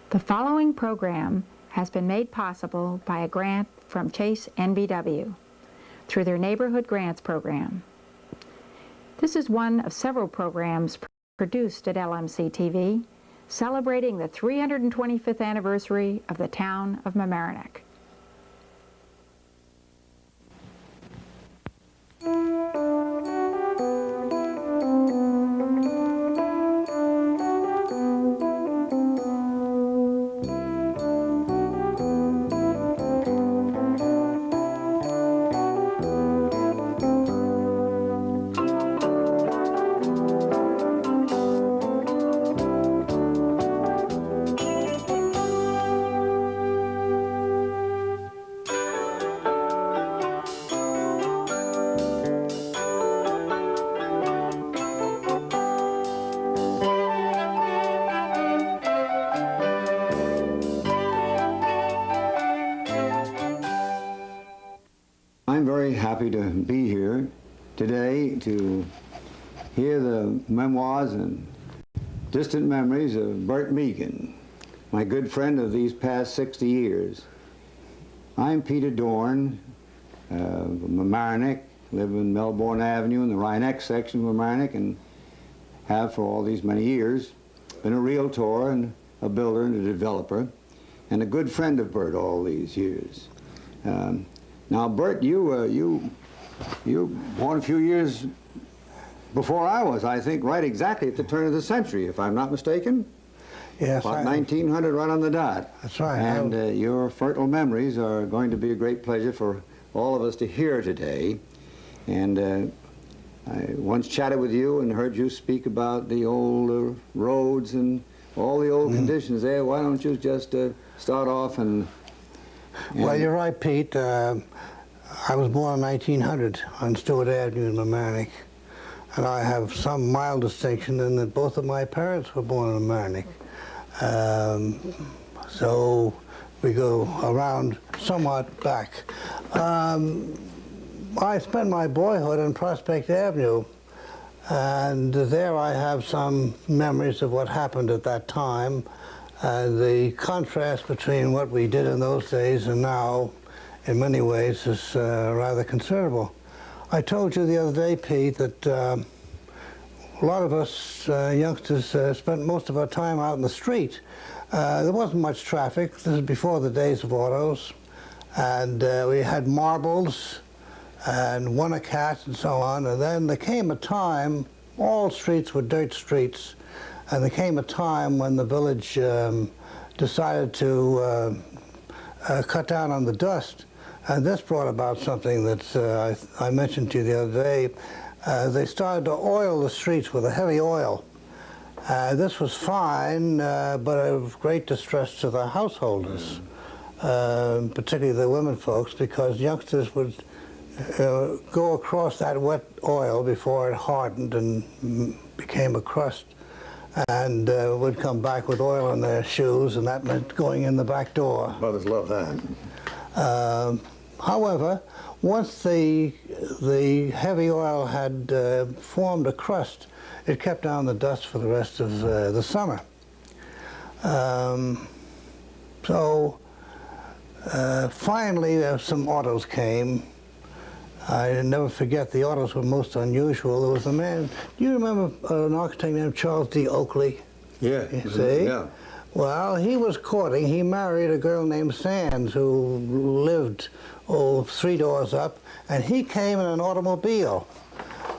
The following program has been made possible by a grant from Chase NBW through their Neighborhood Grants program. This is one of several programs produced at LMC-TV celebrating the 325th anniversary of the town of Mamaroneck. I'm very happy to be here today to hear the memoirs and distant memories of Bert Meighan, my good friend of these past 60 years. I'm Peter Doern, from Mamaroneck, live in Melbourne Avenue in the Rhinex section of Mamaroneck, and have for all these many years been a realtor and a builder and a developer, and a good friend of Bert all these years. Now, Bert, you were born a few years before I was, I think, right exactly at the turn of the century, if I'm not mistaken. Yes. About 1900, right on the dot. That's right. And your fertile memories are going to be a great pleasure for all of us to hear today. And I once chatted with you and heard you speak about the old roads and all the old conditions there. Why don't you just start off and... Well, you're right, Pete. I was born in 1900 on Stewart Avenue in Mamaroneck, and I have some mild distinction in that both of my parents were born in Mamaroneck. So we go around somewhat back. I spent my boyhood on Prospect Avenue, and there I have some memories of what happened at that time. The contrast between what we did in those days and now, in many ways, is rather considerable. I told you the other day, Pete, that a lot of us youngsters spent most of our time out in the street. There wasn't much traffic. This is before the days of autos. And we had marbles and won-a-cat and so on. And then there came a time, all streets were dirt streets. And there came a time when the village decided to cut down on the dust. And this brought about something that I mentioned to you the other day. They started to oil the streets with a heavy oil. This was fine, but of great distress to the householders, particularly the women folks, because youngsters would go across that wet oil before it hardened and became a crust, and would come back with oil in their shoes, and that meant going in the back door. Mothers love that. However, once the heavy oil had formed a crust, it kept down the dust for the rest of the summer. Finally, some autos came. I never forget, the autos were most unusual. There was a man, do you remember an architect named Charles D. Oakley? Yeah. You see? Yeah. Well, he was courting. He married a girl named Sands who lived 3 doors up, and he came in an automobile.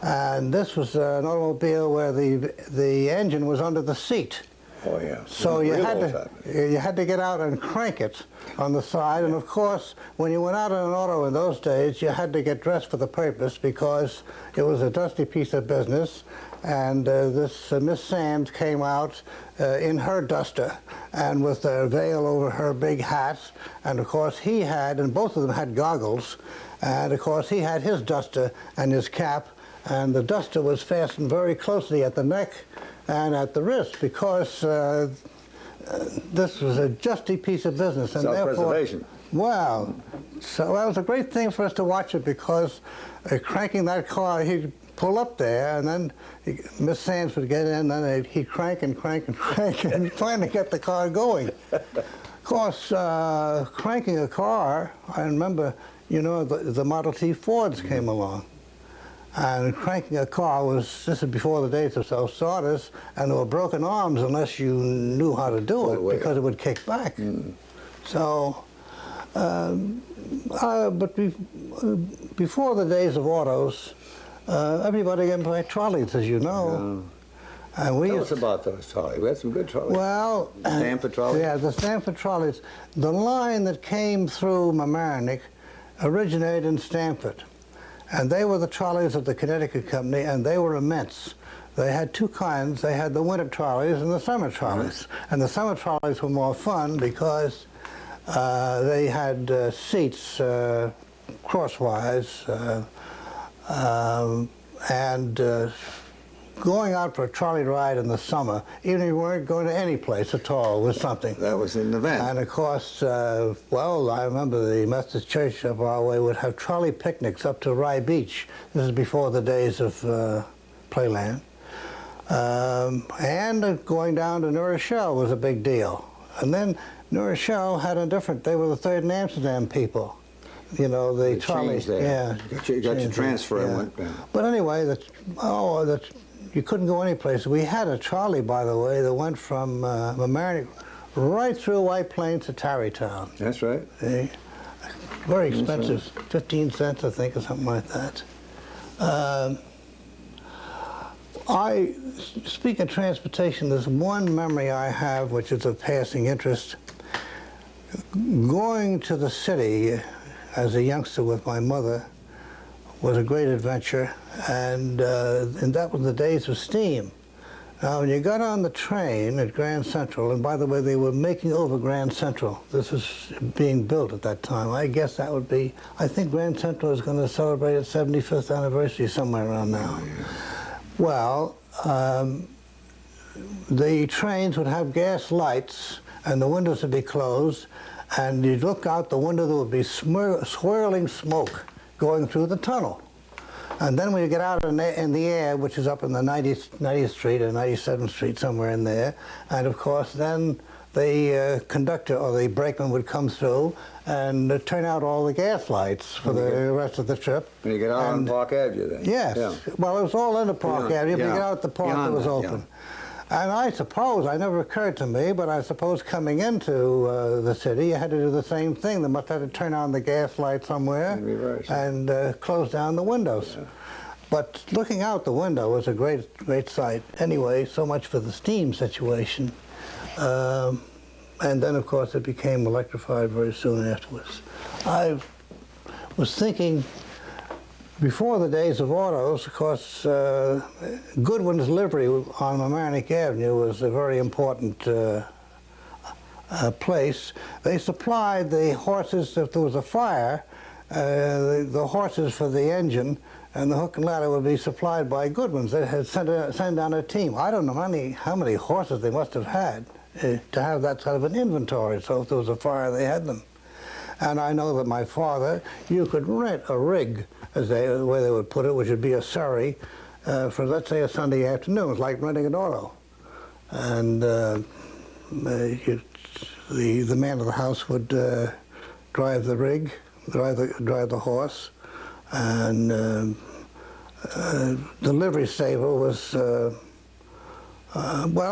And this was an automobile where the engine was under the seat. Oh, yeah. So you had to get out and crank it on the side. And of course, when you went out in an auto in those days, you had to get dressed for the purpose because it was a dusty piece of business. And this Miss Sands came out in her duster and with a veil over her big hat. And of course he had, and both of them had goggles, and of course he had his duster and his cap, and the duster was fastened very closely at the neck and at the wrist because this was a justy piece of business. And self-preservation. Well, so that was a great thing for us to watch it because cranking that car, he'd pull up there, and then Miss Sands would get in, and then he'd crank and crank and crank, and finally get the car going. Of course, cranking a car, I remember, you know, the Model T Fords came along. And cranking a car was, this is before the days of self-starters, and there were broken arms unless you knew how to do it, because it would kick back. So, but before the days of autos, everybody got by trolleys, as you know. And we Tell us about those trolleys. We had some good trolleys. Well, Stamford trolleys? Yeah, the Stamford trolleys. The line that came through Mamaroneck originated in Stamford. And they were the trolleys of the Connecticut Company, and they were immense. They had two kinds. They had the winter trolleys and the summer trolleys. And the summer trolleys were more fun because they had seats crosswise, and going out for a trolley ride in the summer, even if you weren't going to any place at all, was something. That was an event. And of course, well, I remember the Methodist Church up our way would have trolley picnics up to Rye Beach. This is before the days of Playland. And going down to New Rochelle was a big deal. And then New Rochelle had a different, they were the Third in Amsterdam people. You know, the trolley. Yeah. You got your transfer and went down. But anyway, you couldn't go any place. We had a trolley, by the way, that went from Mamaroneck right through White Plains to Tarrytown. That's right. Very expensive, 15 cents, I think, or something like that. Speaking of transportation, there's one memory I have which is of passing interest. Going to the city as a youngster with my mother was a great adventure, and that was the days of steam. Now, when you got on the train at Grand Central, and by the way, they were making over Grand Central. This was being built at that time. I guess that would be, I think Grand Central is going to celebrate its 75th anniversary somewhere around now. Well, the trains would have gas lights, and the windows would be closed, and you'd look out the window, there would be swirling smoke going through the tunnel. And then when you get out in the air, which is up in the 90th Street or 97th Street, somewhere in there, and of course then the conductor or the brakeman would come through and turn out all the gas lights for the rest of the trip. And you get out on Park Avenue then? Yes. Yeah. Well, it was all in the Park Avenue, but you get out at the park that was open. And I suppose, it never occurred to me, but I suppose coming into the city, you had to do the same thing. They must have to turn on the gas light somewhere and close down the windows. Yeah. But looking out the window was a great sight. Anyway, so much for the steam situation. And then, of course, it became electrified very soon afterwards. I was thinking, before the days of autos, of course, Goodwin's livery on Mamaroneck Avenue was a very important place. They supplied the horses, if there was a fire, the horses for the engine, and the hook and ladder would be supplied by Goodwin's. They had sent down a team. I don't know how many horses they must have had to have that sort of an inventory, so if there was a fire, they had them. And I know that my father, you could rent a rig, as the way they would put it, which would be a surrey, for, let's say, a Sunday afternoon. It's like renting an auto. And the man of the house would drive the rig, drive the horse, and the livery stable was, well,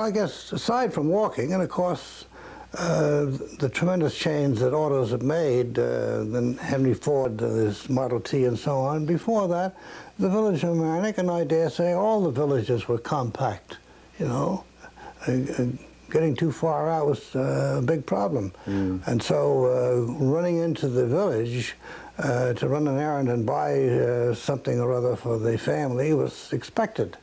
I guess, aside from walking, and of course, the tremendous change that autos have made, then Henry Ford, his Model T and so on. Before that, the village of Mamaroneck, and I dare say all the villages were compact, you know. Getting too far out was a big problem. And so running into the village to run an errand and buy something or other for the family was expected.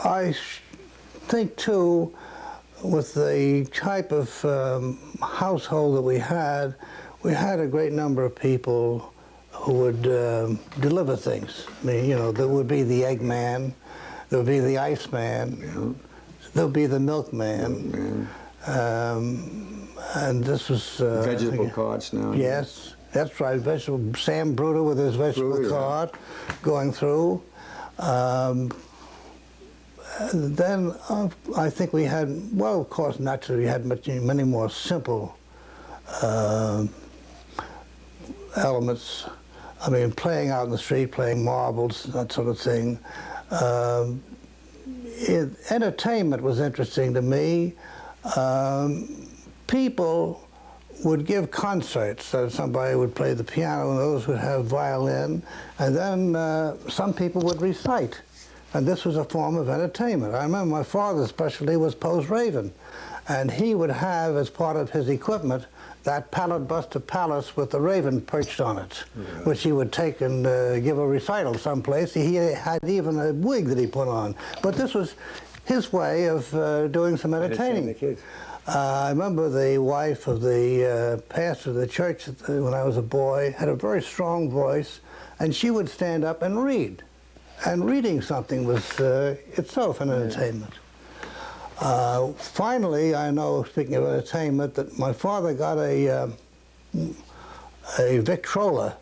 I think, too, with the type of household that we had a great number of people who would deliver things. I mean, you know, there would be the egg man, there would be the ice man, there would be the milkman, and this was... vegetable carts now. Yes. That's right, vegetable, Sam Bruder with his vegetable Bruder, yeah. cart going through. Then I think we had, well, of course, naturally, we had many more simple elements. I mean, playing out in the street, playing marbles, that sort of thing. Entertainment was interesting to me. People would give concerts, so somebody would play the piano and those would have violin, and then some people would recite. And this was a form of entertainment. I remember my father's specialty was Poe's Raven, and he would have as part of his equipment that pallet buster palace with the raven perched on it, which he would take and give a recital someplace. He had even a wig that he put on. But this was his way of doing some entertaining. The kids. I remember the wife of the pastor of the church when I was a boy had a very strong voice, and she would stand up and read. And reading something was itself an entertainment. Finally, I know, speaking of entertainment, that my father got a Victrola,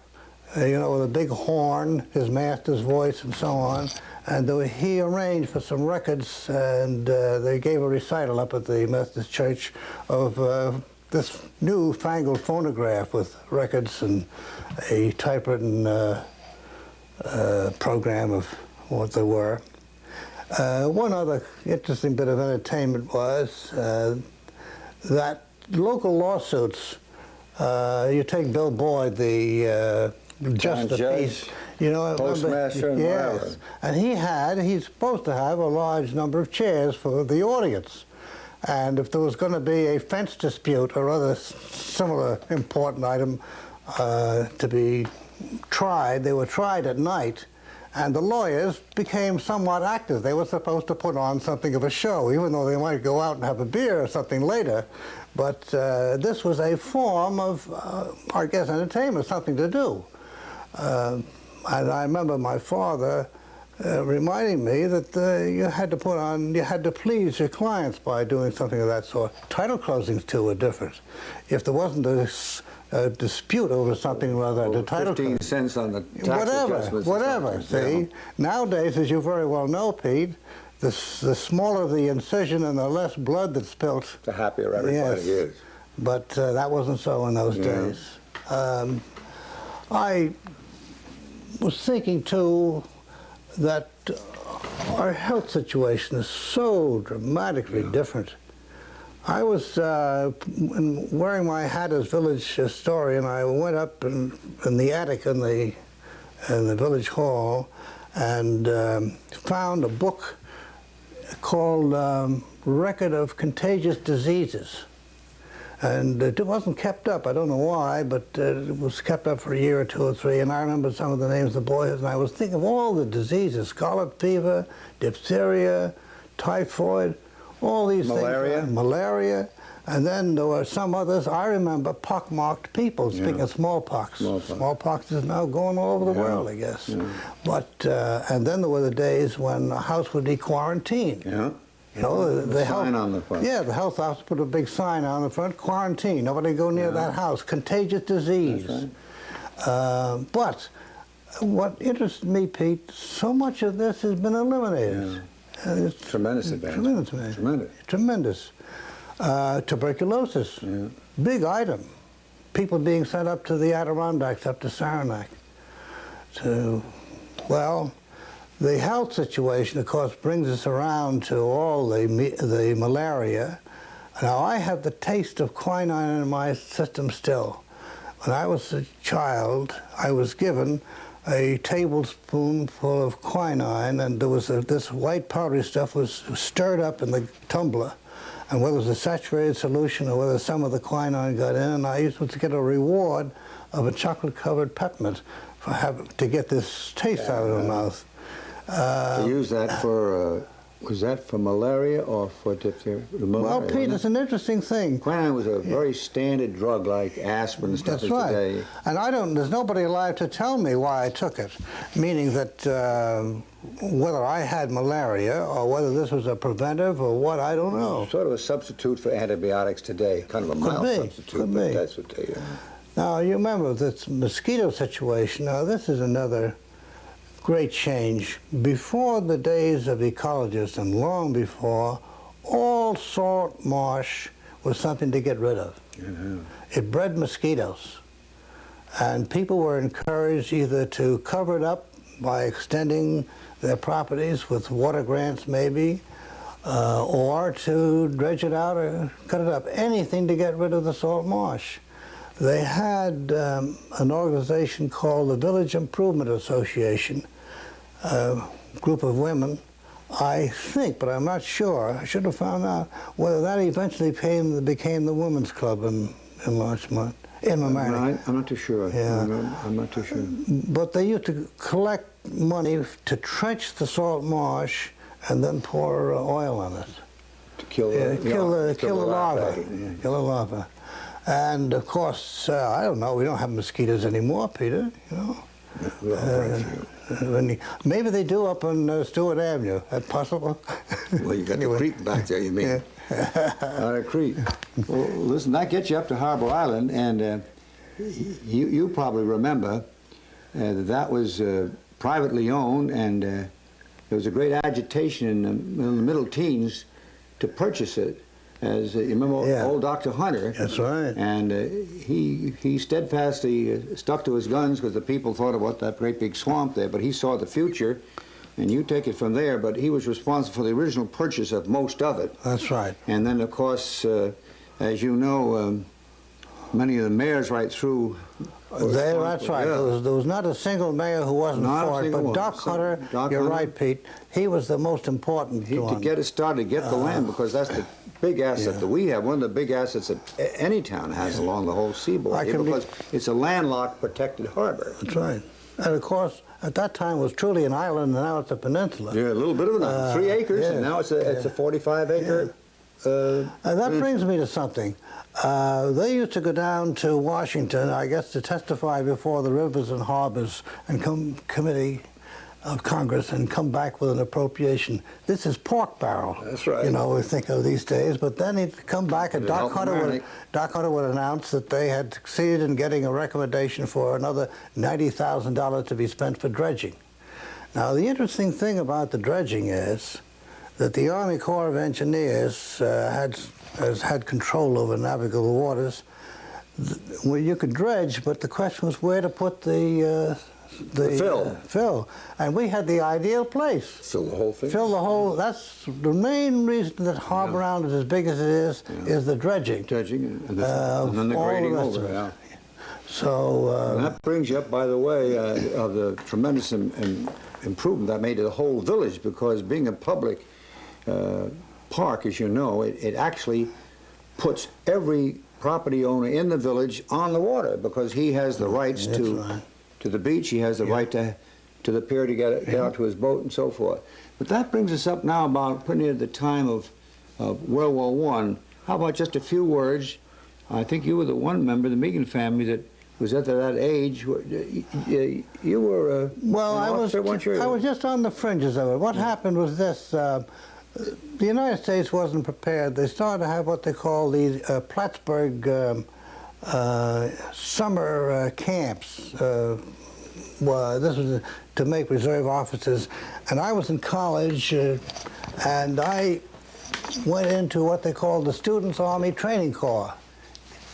you know, with a big horn, his master's voice and so on. And he arranged for some records, and they gave a recital up at the Methodist Church of this newfangled phonograph with records and a typewritten program of what they were. One other interesting bit of entertainment was that local lawsuits, you take Bill Boyd, the Just the Peace, you know, Postmaster in yes, and he's supposed to have a large number of chairs for the audience. And if there was going to be a fence dispute or other similar important item to be tried, they were tried at night, and the lawyers became somewhat active. They were supposed to put on something of a show, even though they might go out and have a beer or something later. But this was a form of, I guess, entertainment, something to do. And I remember my father reminding me that you had to please your clients by doing something of that sort. Title closings, too, were different. If there wasn't a dispute over something or other, the title 15 cents on the tax adjustments. Whatever, see? Yeah. Nowadays, as you very well know, Pete, the smaller the incision and the less blood that's spilt. The happier everybody is. But that wasn't so in those days. I was thinking, too, that our health situation is so dramatically different. I was wearing my hat as village historian. I went up in the attic in the village hall and found a book called Record of Contagious Diseases. And it wasn't kept up. I don't know why, but it was kept up for a year or two or three. And I remember some of the names of the boys, and I was thinking of all the diseases: scarlet fever, diphtheria, typhoid, all these things. Malaria. And then there were some others. I remember pockmarked people, speaking of smallpox. Smallpox is now going all over the world, I guess. But, and then there were the days when a house would be quarantined. You know, the sign on the front. Yeah, the health office put a big sign on the front: quarantine. Nobody go near that house. Contagious disease. Right. But what interested me, Pete, so much of this has been eliminated. It's tremendous advance. Tremendous. Tuberculosis, big item. People being sent up to the Adirondacks, up to Saranac. Well, the health situation, of course, brings us around to all the malaria. Now, I have the taste of quinine in my system still. When I was a child, I was given a tablespoonful of quinine, and there was this white powdery stuff was stirred up in the tumbler. And whether it was a saturated solution or whether some of the quinine got in, and I used to get a reward of a chocolate-covered peppermint to get this taste out of the mouth. To use that for, was that for malaria or for diphtheria? Well, Pete, it's an interesting thing. Quinine was a very standard drug like aspirin and stuff. That's right. Today. And there's nobody alive to tell me why I took it, meaning that whether I had malaria or whether this was a preventive or what, I don't know. Sort of a substitute for antibiotics today, kind of a mild substitute, but that's what they Now, you remember this mosquito situation. Now, this is another great change. Before the days of ecologists and long before, all salt marsh was something to get rid of. Yeah. It bred mosquitoes. And people were encouraged either to cover it up by extending their properties with water grants maybe, or to dredge it out or cut it up. Anything to get rid of the salt marsh. They had an organization called the Village Improvement Association, a group of women, I think, but I'm not sure. I should have found out whether that eventually became the Women's Club in Larchmont, in Mamaroneck. I'm not too sure. Yeah. I'm not too sure. But they used to collect money to trench the salt marsh and then pour oil on it. To kill Kill the larvae. Yeah. Kill the larvae. And of course, I don't know, we don't have mosquitoes anymore, Peter, you know. Maybe they do up on Stewart Avenue. That's possible. Well, you got Anyway. the creek back there, you mean? Yeah. The creek. Well, listen, that gets you up to Harbor Island, and you probably remember that was privately owned, and there was a great agitation in the middle teens to purchase it. As you remember, Yeah. old Dr. Hunter. That's right. And he steadfastly stuck to his guns because the people thought about that great big swamp there, but he saw the future, and you take it from there, but he was responsible for the original purchase of most of it. That's right. And then, of course, as you know, many of the mayors right through... That's right. Yeah. There was not a single mayor who wasn't Not a for it, single but one. Doc Hunter, Doc you're Hunter. right, Pete, he was the most important To one. get it started, get the land, because that's the big asset that we have, one of the big assets that any town has along the whole seaboard, here, because it's a landlocked, protected harbor. That's right. And of course, at that time it was truly an island, and now it's a peninsula. Yeah, a little bit of it, 3 acres, yeah, and now it's a 45-acre. And that brings me to something. They used to go down to Washington, I guess, to testify before the Rivers and Harbors and Committee of Congress and come back with an appropriation. This is pork barrel. That's right. You know, we think of these days. But then he'd come back and Doc Hunter would announce that they had succeeded in getting a recommendation for another $90,000 to be spent for dredging. Now, the interesting thing about the dredging is that the Army Corps of Engineers has had control over navigable waters. Well, you could dredge, but the question was where to put the fill. And we had the ideal place. Fill the whole thing? Fill the whole, that's the main reason that Harbor Island is as big as it is the dredging. Dredging, and then the grading over, yeah. So... and that brings you up, by the way, of the tremendous improvement that made to the whole village, because being a public park, as you know, it actually puts every property owner in the village on the water, because he has the rights to the beach, he has the right to the pier to get out to his boat and so forth. But that brings us up now about putting it at the time of World War I. How about just a few words? I think you were the one member of the Meighan family that was at that age. You were well, an officer, weren't you? I was just on the fringes of it. What happened was this. The United States wasn't prepared. They started to have what they call these Plattsburgh summer camps. Well, this was to make reserve officers. And I was in college, and I went into what they called the Students Army Training Corps.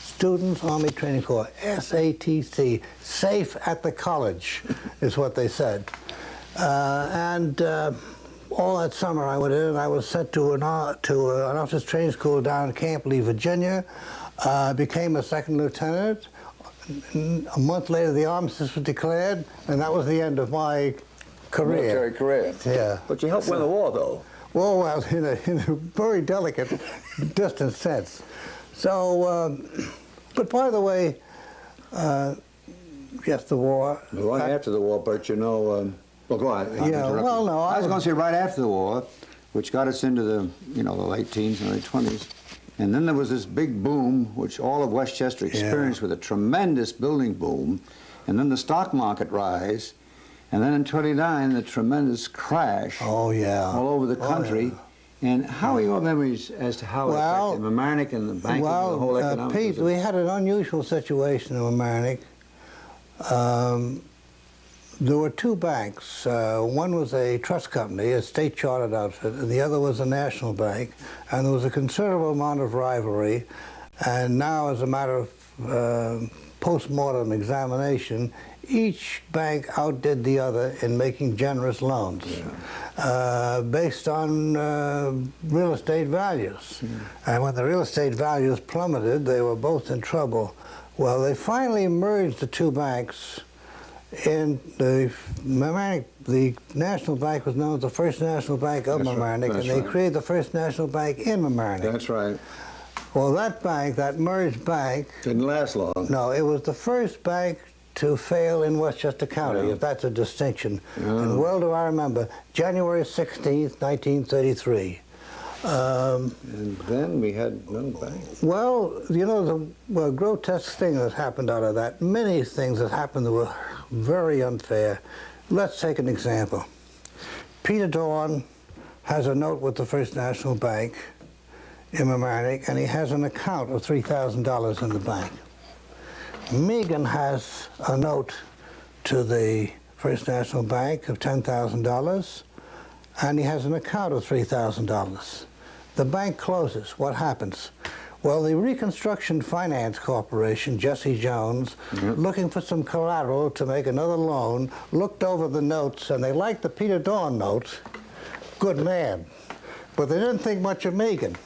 Students Army Training Corps, SATC, safe at the college, is what they said. All that summer I went in, and I was sent to an officers training school down in Camp Lee, Virginia. Became a second lieutenant. A month later, the armistice was declared, and that was the end of my career. Military career. Yeah. But you helped win the war, though. Well, in a very delicate, distant sense. So, but by the way, yes, the war. Right after the war, but you know, well, go ahead. Yeah, well, no, I was going to say right after the war, which got us into the, the late teens and early 20s. And then there was this big boom, which all of Westchester experienced with a tremendous building boom. And then the stock market rise. And then in '29, the tremendous crash all over the country. And how are your memories as to how it affected Mamaroneck and the banking and the whole economic Pete, system? we had an unusual situation in Mamaroneck. There were two banks. One was a trust company, a state-chartered outfit, and the other was a national bank. And there was a considerable amount of rivalry. And now, as a matter of post-mortem examination, each bank outdid the other in making generous loans based on real estate values. And when the real estate values plummeted, they were both in trouble. Well, they finally merged the two banks. In the Mamaroneck, the National Bank was known as the First National Bank of Mamaroneck, and they created the First National Bank in Mamaroneck. That's right. Well, that bank, that merged bank... Didn't last long. No, it was the first bank to fail in Westchester County, if that's a distinction. And well do I remember, January 16th, 1933. And then we had no bank. Well, you know, the grotesque thing that happened out of that, many things that happened that were very unfair. Let's take an example. Peter Doern has a note with the First National Bank in Mamaroneck, and he has an account of $3,000 in the bank. Meighan has a note to the First National Bank of $10,000, and he has an account of $3,000. The bank closes. What happens? Well, the Reconstruction Finance Corporation, Jesse Jones, looking for some collateral to make another loan, looked over the notes, and they liked the Peter Doern notes. Good man. But they didn't think much of Meighan.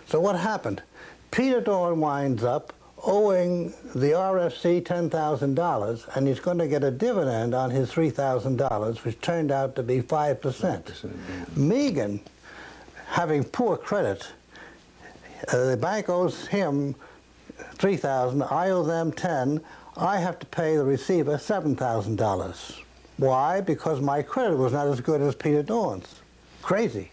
So what happened? Peter Doern winds up owing the RFC $10,000, and he's going to get a dividend on his $3,000, which turned out to be 5%. Meighan, having poor credit, the bank owes him $3,000, I owe them $10,000, I have to pay the receiver $7,000. Why? Because my credit was not as good as Peter Doern's. Crazy.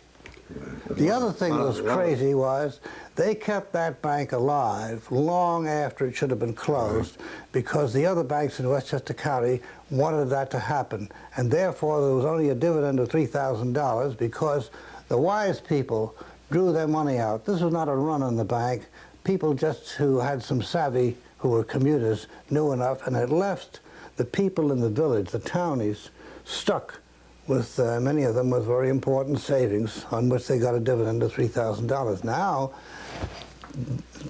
The other thing that was crazy was they kept that bank alive long after it should have been closed because the other banks in Westchester County wanted that to happen. And therefore, there was only a dividend of $3,000 because the wise people drew their money out. This was not a run on the bank. People just who had some savvy, who were commuters, knew enough, and it left the people in the village, the townies, stuck with many of them with very important savings on which they got a dividend of $3,000. Now,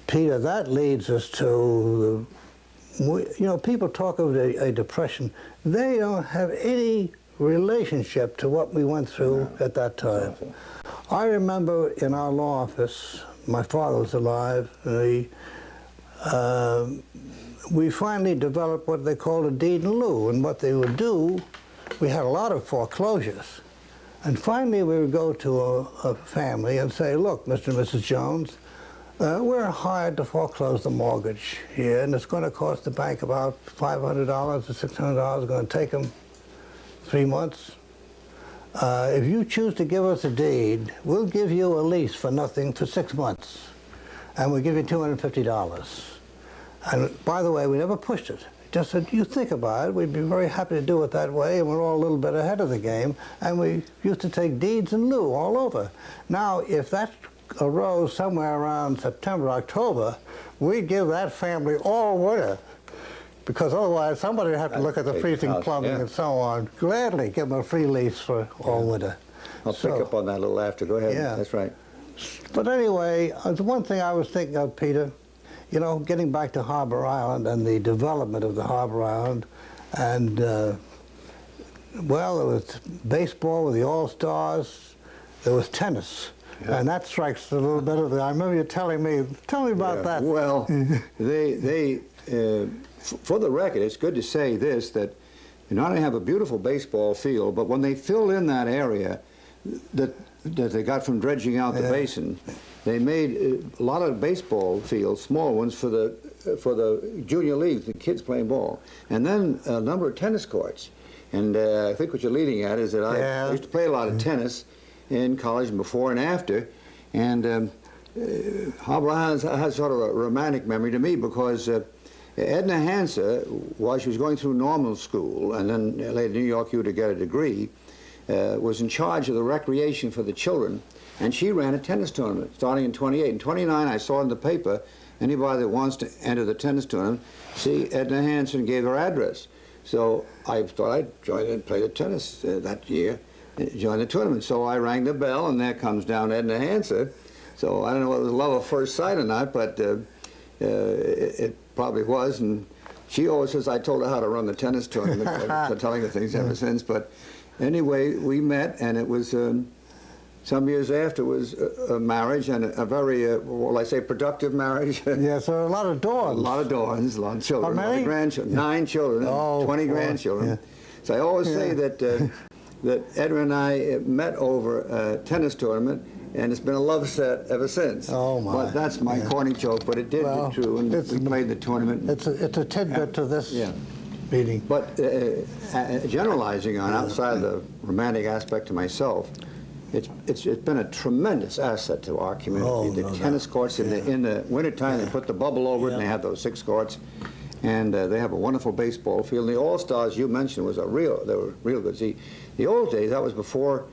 Peter, that leads us to, you know, people talk of a depression. They don't have any relationship to what we went through at that time. I remember in our law office, my father was alive, we finally developed what they called a deed in lieu, and what they would do, we had a lot of foreclosures. And finally we would go to a family and say, look, Mr. and Mrs. Jones, we're hired to foreclose the mortgage here, and it's going to cost the bank about $500 or $600. It's going to take them 3 months. If you choose to give us a deed, we'll give you a lease for nothing for 6 months, and we'll give you $250. And by the way, we never pushed it. Just said, you think about it, we'd be very happy to do it that way, and we're all a little bit ahead of the game, and we used to take deeds in lieu all over. Now, if that arose somewhere around September, October, we'd give that family all winter, because otherwise somebody would have to look at the freezing plumbing and so on. Gladly give them a free lease for all winter. I'll pick up on that a little after. Go ahead. Yeah. That's right. But anyway, the one thing I was thinking of, Peter, you know, getting back to Harbor Island and the development of the Harbor Island, and well, there was baseball with the All-Stars, there was tennis, and that strikes a little bit of the, I remember you telling me, tell me about that. Well, for the record, it's good to say this, that you not only have a beautiful baseball field, but when they filled in that area that they got from dredging out the basin, they made a lot of baseball fields, small ones, for the junior leagues, the kids playing ball, and then a number of tennis courts. And I think what you're leading at is that I used to play a lot of tennis in college and before and after, and Harbor Island has sort of a romantic memory to me because Edna Hansa, while she was going through normal school and then later in New York to get a degree, was in charge of the recreation for the children, and she ran a tennis tournament starting in 28. In 29, I saw in the paper, anybody that wants to enter the tennis tournament, see Edna Hansen gave her address. So I thought I'd join and play the tennis that year, join the tournament. So I rang the bell, and there comes down Edna Hansen. So I don't know whether it was love at first sight or not, but it probably was. And she always says I told her how to run the tennis tournament. I've been telling her things ever since. But anyway, we met, and it was some years after was a marriage, and a very, well, I say productive marriage. Yes, there are a lot of Dorns. A lot of Dorns, a lot of children. How many? A lot of grandchildren. Yeah. 9 children, Oh, 20 boy. grandchildren. Yeah. So I always say that that Edna and I met over a tennis tournament, and it's been a love set ever since. Oh, my. But that's my corny joke, but it did Well, get true, and we played the tournament. It's a tidbit to this meeting. But generalizing on outside the romantic aspect to myself, it's been a tremendous asset to our community. Oh, The no tennis doubt. courts in the wintertime, they put the bubble over it, and they have those 6 courts, and they have a wonderful baseball field. And the All-Stars you mentioned they were real good. See, the old days, that was before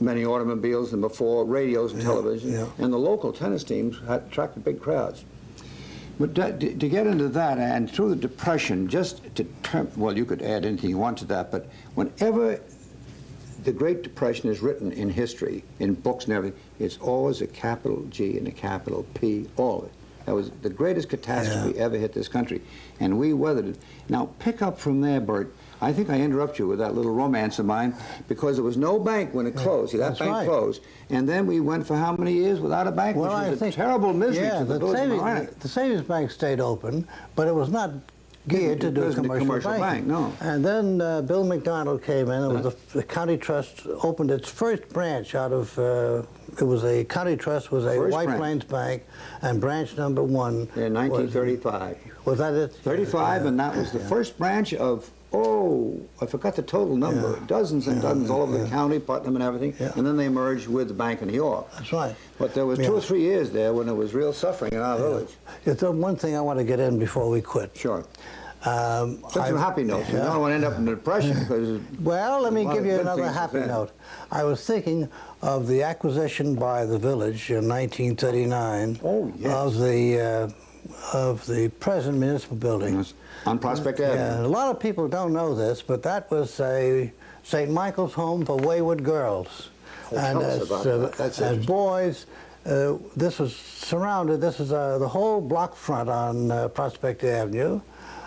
many automobiles and before radios and television, and the local tennis teams had attracted big crowds. But to get into that, and through the Depression, well, you could add anything you want to that, but whenever the Great Depression is written in history, in books and everything, it's always a capital G and a capital P, all of it. That was the greatest catastrophe ever hit this country, and we weathered it. Now, pick up from there, Bert. I think I interrupt you with that little romance of mine, because there was no bank when it closed. See, that bank closed. And then we went for how many years without a bank, which was a terrible misery to the village of Mamaroneck. The savings bank stayed open, but it was not geared to do commercial banking. No. And then Bill McDonald came in, and the county trust opened its first branch out of, it was a county trust, was a White Plains Bank, and branch number 1. In 1935. Was that it? 35, and that was the first branch of, I forgot the total number, dozens and dozens all over the county, Putnam and everything, and then they merged with the Bank of New York. That's right. But there was 2 or 3 years there when there was real suffering in our village. It's one thing I want to get in before we quit. Sure. Some happy notes. You don't want to end up in a depression because... Well, let me give you another happy note. I was thinking of the acquisition by the village in 1939 of the present municipal building. On Prospect Avenue. Yeah, a lot of people don't know this, but that was a St. Michael's home for wayward girls. Tell us about that. That's as boys, this was surrounded, this is the whole block front on Prospect Avenue,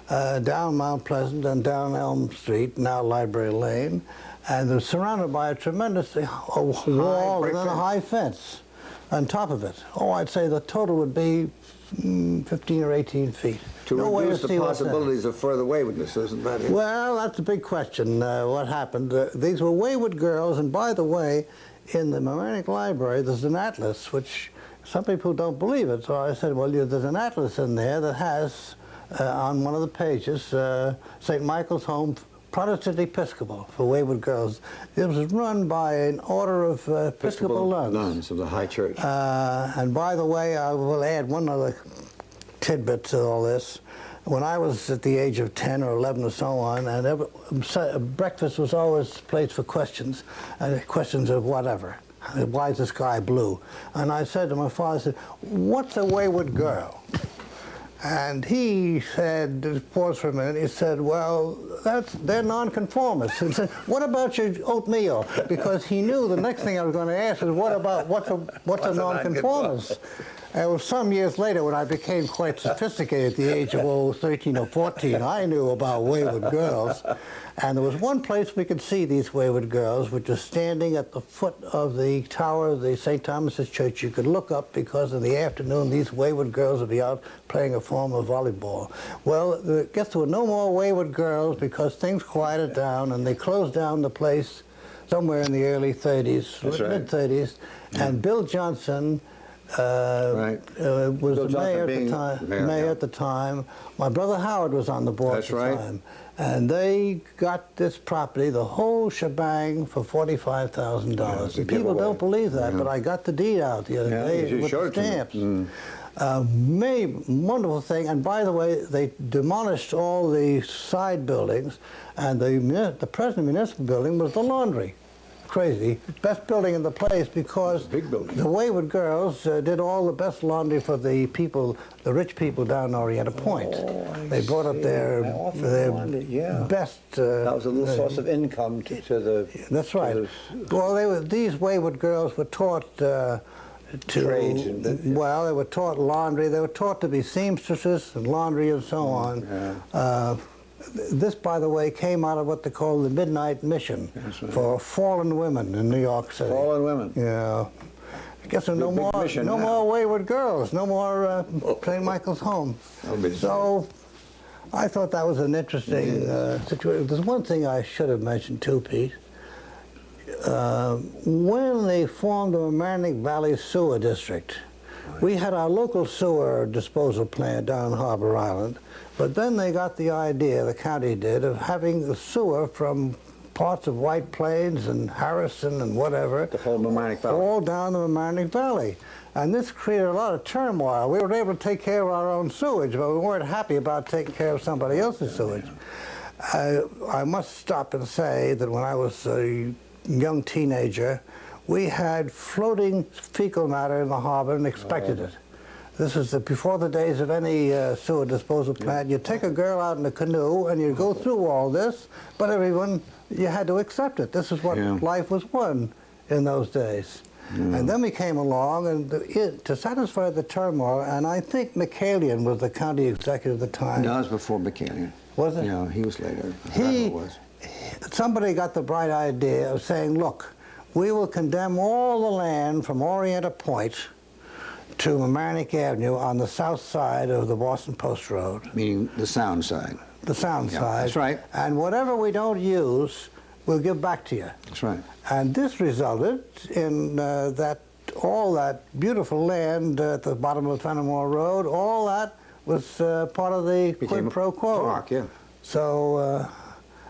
down Mount Pleasant and down Elm Street, now Library Lane, and they're surrounded by a tremendous wall and then a high fence on top of it. I'd say the total would be 15 or 18 feet. To reduce the possibilities of further waywardness, isn't that it? Well, that's a big question, what happened. These were wayward girls, and by the way, in the Mamaroneck Library, there's an atlas, which some people don't believe it. So I said, well, there's an atlas in there that has, on one of the pages, St. Michael's Home, Protestant Episcopal for wayward girls. It was run by an order of Episcopal nuns. Nuns of the High Church. And by the way, I will add one other tidbit to all this. When I was at the age of 10 or 11 or so on, and breakfast was always placed for questions, questions of whatever. Why is the sky blue? And I said to my father, I said, what's a wayward girl? And he said, paused for a minute, he said, well, they're nonconformists. He said, what about your oatmeal? Because he knew the next thing I was going to ask is, what's a nonconformist? It was some years later when I became quite sophisticated at the age of 13 or 14. I knew about wayward girls. And there was one place we could see these wayward girls, which was standing at the foot of the tower of the St. Thomas's Church. You could look up because in the afternoon these wayward girls would be out playing a form of volleyball. Well, I guess there were no more wayward girls because things quieted down and they closed down the place somewhere in the early 30s, mid-30s. And Bill Johnson was the mayor at the time. My brother Howard was on the board at the time. And they got this property, the whole shebang, for $45,000. And people don't believe that, but I got the deed out the other day with the stamps. Wonderful thing. And by the way, they demolished all the side buildings, and the present municipal building was the laundry. crazy. Best building in the place because Big building. the Wayward girls did all the best laundry for the people, the rich people down in Orienta Point. They brought up their best. That was a little source of income to the. That's right. Well, these Wayward girls were taught Trades well, they were taught laundry. They were taught to be seamstresses and laundry and so on. Yeah. This, by the way, came out of what they call the Midnight Mission for fallen women in New York City. Fallen women. Yeah. I guess there are no more Wayward girls, no more St. Michael's Home. So I thought that was an interesting situation. There's one thing I should have mentioned too, Pete. When they formed the Mamaroneck Valley Sewer District, we had our local sewer disposal plant down Harbor Island, but then they got the idea, the county did, of having the sewer from parts of White Plains and Harrison and whatever, the whole Mamaroneck Valley, all down the Mamaroneck Valley. And this created a lot of turmoil. We were able to take care of our own sewage, but we weren't happy about taking care of somebody else's sewage. I must stop and say that when I was a young teenager, we had floating fecal matter in the harbor and expected it. This was before the days of any sewer disposal plant. You'd take a girl out in a canoe and you'd go through all this, but everyone, you had to accept it. This is what life was won in those days. And then we came along and to satisfy the turmoil, and I think Michaelian was the county executive at the time. No, it was before Michaelian. Was it? Yeah, he was later. Somebody got the bright idea of saying, look, we will condemn all the land from Orienta Point to Mamaroneck Avenue on the south side of the Boston Post Road. Meaning the sound side. The sound side. That's right. And whatever we don't use, we'll give back to you. That's right. And this resulted in all that beautiful land at the bottom of Fenimore Road, all that was part of the quid pro quo. Park, yeah. So,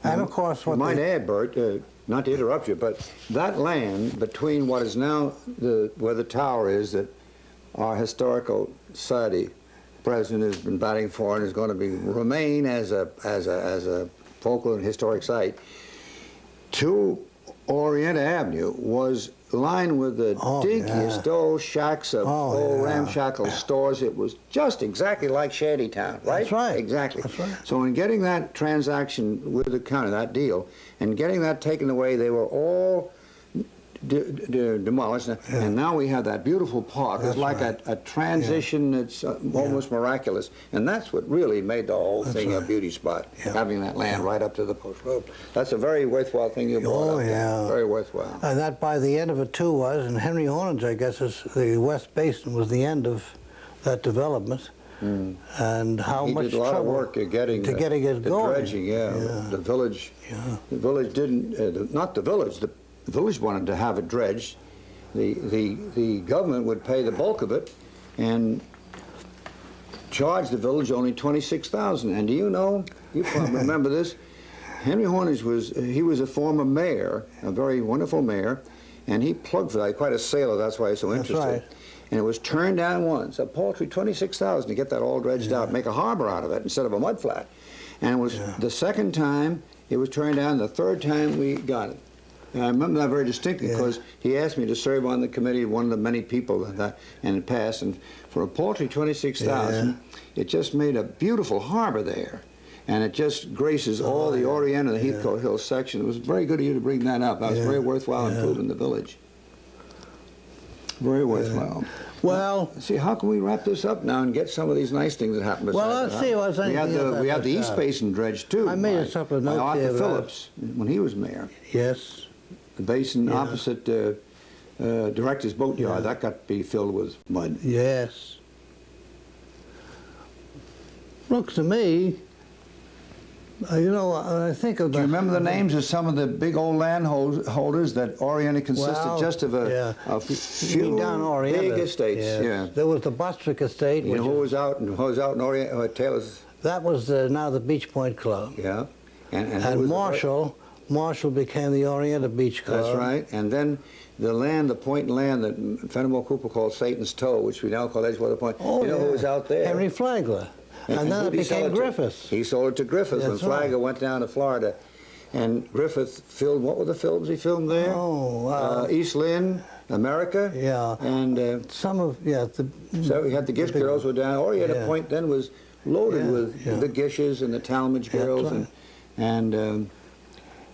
and of course, what might add, Bert, not to interrupt you, but that land between what is now where the tower is, that our historical society president has been batting for and is going to remain as a focal and historic site, to Orienta Avenue was lined with the dinkiest old shacks of old ramshackle stores. It was just exactly like Shantytown, right? That's right. Exactly. That's right. So in getting that transaction with the county, that deal, and getting that taken away, they were all demolished, and now we have that beautiful park. It's like a transition that's almost miraculous, and that's what really made the whole thing a beauty spot, having that land right up to the post road. That's a very worthwhile thing you brought up. Very worthwhile. And that by the end of it too was, and Henry Hornage, I guess, the West Basin was the end of that development. And how much did a lot of work at getting it going. Dredging, the village. The village didn't. Not the village. The village wanted to have it dredged. The government would pay the bulk of it, and charge the village only $26,000. And do you know? You probably remember this. Henry Hornage was a former mayor, a very wonderful mayor, and he plugged for that. Quite a sailor. That's why he's so interested. Right. And it was turned down once, a paltry $26,000 to get that all dredged out, make a harbor out of it instead of a mud flat. And it was the second time it was turned down. The third time we got it. And I remember that very distinctly because he asked me to serve on the committee, one of the many people and it passed. And for a paltry $26,000, it just made a beautiful harbor there. And it just graces all the Orienta and the Heathcote Hills section. It was very good of you to bring that up. That was very worthwhile improving the village. Very worthwhile. Well, see, how can we wrap this up now and get some of these nice things that happen? Well, let's see. We had the East Basin dredge too. I made a couple of notes by here. Arthur Phillips when he was mayor. Yes. The basin opposite Director's Boatyard, that got to be filled with mud. Yes. Looks to me, I think of Do you remember the names of some of the big old landholders that Orienta consisted just of a few down big estates? Yes. There was the Bostwick estate. You know who was out in Orienta? Taylor's. That was now the Beach Point Club. Yeah. And Marshall became the Orienta Beach Club. That's right. And then the point land that Fenimore Cooper called Satan's Toe, which we now call Edgewater Point. You know who was out there? Henry Flagler. And then it became Griffiths. He sold it to Griffiths when Flagler went down to Florida. And Griffith filmed, what were the films he filmed there? Oh, East Lynne, America. yeah. And Some of, yeah. so we had the Gish girls were down. Oriental Yeah. Point then was loaded Yeah, with yeah. the Gishes and the Talmadge Yeah, girls. right.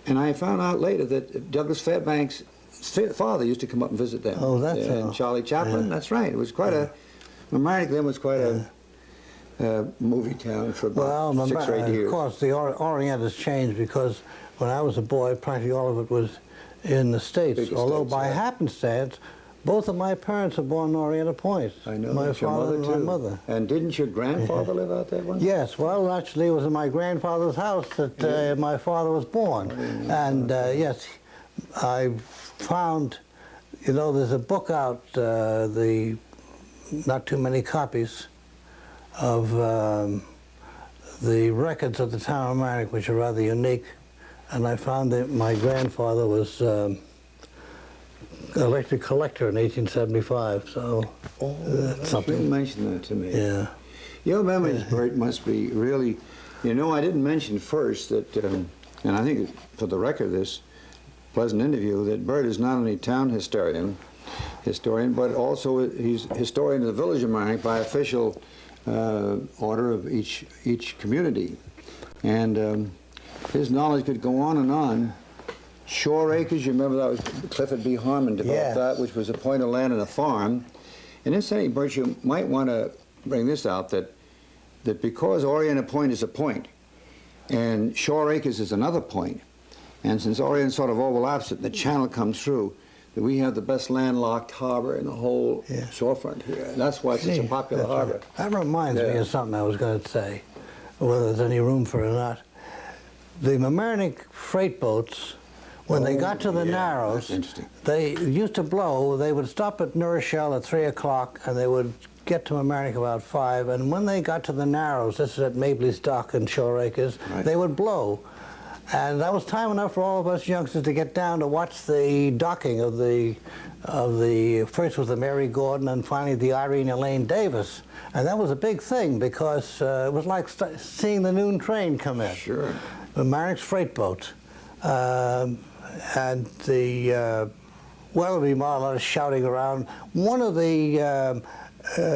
And I found out later that Douglas Fairbanks' father used to come up and visit them. Oh, that's And how. Charlie Chaplin, Yeah. that's right. It was quite a, Mamaroneck then was quite a movie town for about Well, 6 or 8 years. of course, the Orient has changed because when I was a boy, practically all of it was in the States. Big Although estates, by yeah. happenstance, both of my parents were born in Oriental Point. I know, My that's your father mother and too. my mother. And didn't your grandfather live out there once? Yes, well, actually, it was in my grandfather's house that my father was born. And yes, I found, you know, there's a book out, not too many copies, of the records of the town of Mamaroneck, which are rather unique. And I found that my grandfather was electric collector in 1875, so that's You something. mentioned that to me. Yeah. Your memories, Bert, must be really, you know, I didn't mention first that, and I think for the record of this pleasant interview, that Bert is not only town historian, but also he's historian of the village of Mamaroneck by official order of each community. And his knowledge could go on and on. Shore Acres, you remember that was Clifford B. Harmon developed Yes. that, which was a point of land and a farm. And incidentally, Bert, you might want to bring this out, that because Oriental Point is a point, and Shore Acres is another point, and since Orient sort of overlaps it, the channel comes through, that we have the best landlocked harbor in the whole Yeah. shorefront here. And that's why it's such a popular That's right. harbor. That reminds me Yeah. of something I was going to say, whether there's any room for it or not. The Mamaroneck freight boats, when they got to the yeah, Narrows, that's interesting. they used to blow. They would stop at New Rochelle at 3 o'clock, and they would get to Mamaroneck about 5. And when they got to the Narrows, this is at Mabley's Dock and Shore Acres, Right. they would blow. And that was time enough for all of us youngsters to get down to watch the docking of the first was the Mary Gordon and finally the Irene Elaine Davis. And that was a big thing because it was like seeing the noon train come in. Sure. The Mamaroneck's freight boat. And the, well, there'd be a lot of shouting around. One of the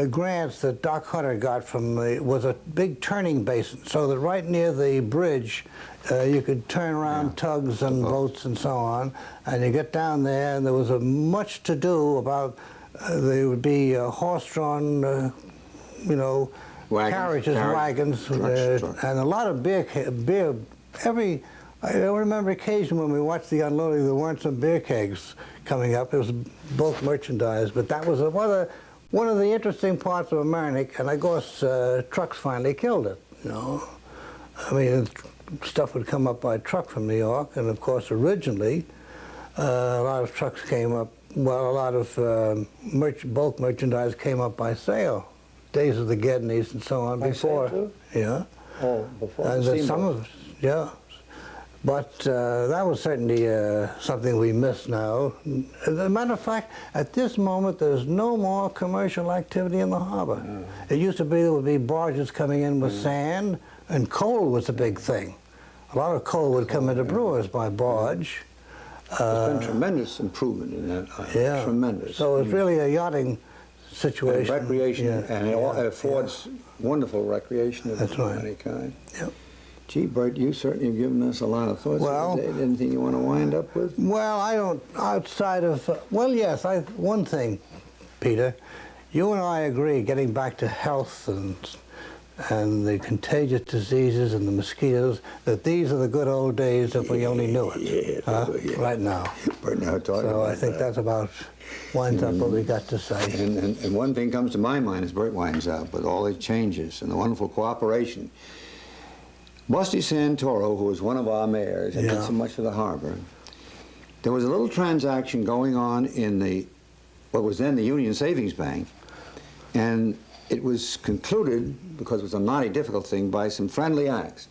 grants that Doc Hunter got from was a big turning basin, so that right near the bridge, you could turn around tugs and boats and so on, and you get down there, and there was much to do about, there would be horse-drawn, you know, carriages, wagons, trucks. and a lot of beer. I remember occasion when we watched the unloading, there weren't some beer kegs coming up. It was bulk merchandise, but that was one of the interesting parts of Mamaroneck, and of course, trucks finally killed it, you know. I mean, stuff would come up by truck from New York, and of course, originally, a lot of trucks came up, well, a lot of bulk merchandise came up by sail. Days of the Gedneys and so on. By before. sail, too? Yeah. Oh, before And the some steamboat. of, yeah. But that was certainly something we miss now. As a matter of fact, at this moment, there's no more commercial activity in the harbor. It used to be there would be barges coming in with sand, and coal was a big thing. A lot of coal would come into Brewers by barge. There's been tremendous improvement in that. Yeah. Tremendous. So it's really a yachting And situation. recreation, Yeah, and it yeah, affords wonderful recreation of That's right. any kind. Yep. Gee, Bert, you certainly have given us a lot of thoughts Well- today. Anything you want to wind up with? Well, I don't, outside of, well, yes, one thing, Peter, you and I agree, getting back to health and the contagious diseases and the mosquitoes, that these are the good old days if we only knew it. Yeah. Right now. Bert and I were talking So about I think that. that's about winds up what we got to say. And one thing comes to my mind as Bert winds up with all the changes and the wonderful cooperation. Busty Santoro, who was one of our mayors and did Yeah. so much for the harbor, there was a little transaction going on in what was then the Union Savings Bank, and it was concluded, because it was a mighty difficult thing, by some friendly acts.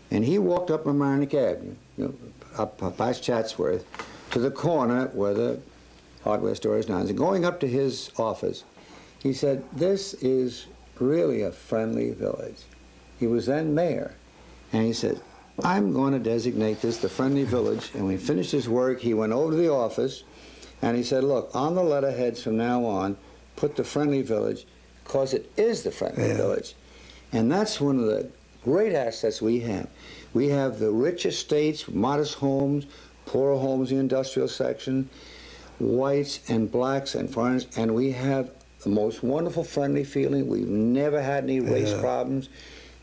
And he walked up Mamaroneck Avenue, up past Chatsworth, to the corner where the hardware store is now. And going up to his office, he said, "This is really a friendly village." He was then mayor. And he said, I'm going to designate this the Friendly Village. And when he finished his work, he went over to the office and he said, look, on the letterheads from now on, put the Friendly Village, because it is the Friendly Village. And that's one of the great assets we have. We have the rich estates, modest homes, poorer homes in the industrial section, whites and blacks and foreigners, and we have the most wonderful friendly feeling. We've never had any race problems.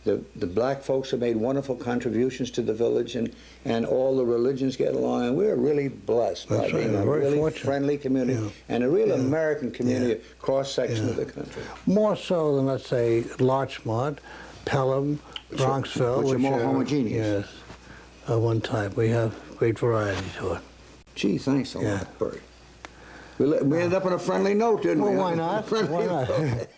The black folks have made wonderful contributions to the village, and all the religions get along, and we're really blessed by being a really friendly community and a real American community, cross-section of the country. More so than, let's say, Larchmont, Pelham, Bronxville. Which are more homogeneous. Yes, one type. We have great variety to it. Gee, thanks a lot, Bert. We ended up on a friendly note, didn't we? Well, why not? Why not?